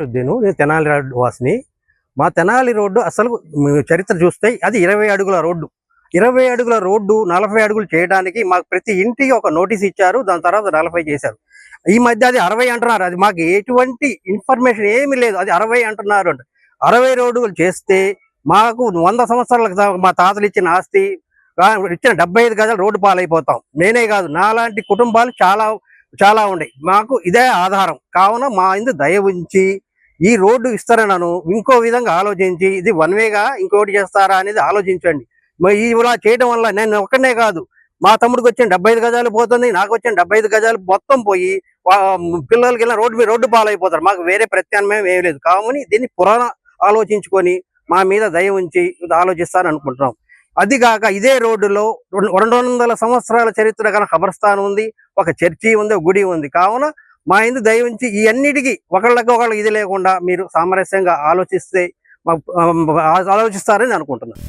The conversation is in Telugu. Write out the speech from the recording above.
నేను తెనాలి రోడ్డు వాసిని. మా తెనాలి రోడ్డు అసలు చరిత్ర చూస్తే అది 20 అడుగుల రోడ్డు. 20 అడుగుల రోడ్డు 40 అడుగులు చేయడానికి మాకు ప్రతి ఇంటికి ఒక నోటీస్ ఇచ్చారు. దాని తర్వాత 40 చేశారు. ఈ మధ్య అది 60 అంటున్నారు. అది మాకు ఎటువంటి ఇన్ఫర్మేషన్ ఏమీ లేదు. అది 60 అంటున్నారు. 60 రోడ్డులు చేస్తే మాకు 100 సంవత్సరాలకు మా తాతలు ఇచ్చిన ఆస్తి ఇచ్చిన 75 గజాలు రోడ్డు పాలైపోతాం. నేనే కాదు, నాలాంటి కుటుంబాలు చాలా చాలా ఉన్నాయి. మాకు ఇదే ఆధారం. కావున మా ఇందు దయ ఉంచి ఈ రోడ్డు ఇస్తారనను ఇంకో విధంగా ఆలోచించి ఇది వన్ వేగా ఇంకోటి చేస్తారా అనేది ఆలోచించండి. ఇలా చేయడం వల్ల నేను ఒక్కనే కాదు, మా తమ్ముడికి వచ్చిన 75 గజాలు పోతుంది, నాకు వచ్చిన 75 గజాలు మొత్తం పోయి పిల్లలకి ఇలా రోడ్డు పాలైపోతారు. మాకు వేరే ప్రత్యామ్నాయం ఏం లేదు. కావుని దీన్ని పురాణ ఆలోచించుకొని మా మీద దయ ఉంచి ఆలోచిస్తారని అనుకుంటున్నాం. అది కాక ఇదే రోడ్డులో 200 సంవత్సరాల చరిత్ర గల ఖబర్స్థాన్ ఉంది, ఒక చర్చి ఉంది, ఒక గుడి ఉంది. కావున మా ఇందు దయ ఉంచి ఈ అన్నిటికీ ఒకళ్ళకి ఇది లేకుండా మీరు సామరస్యంగా ఆలోచిస్తారని అనుకుంటున్నాను.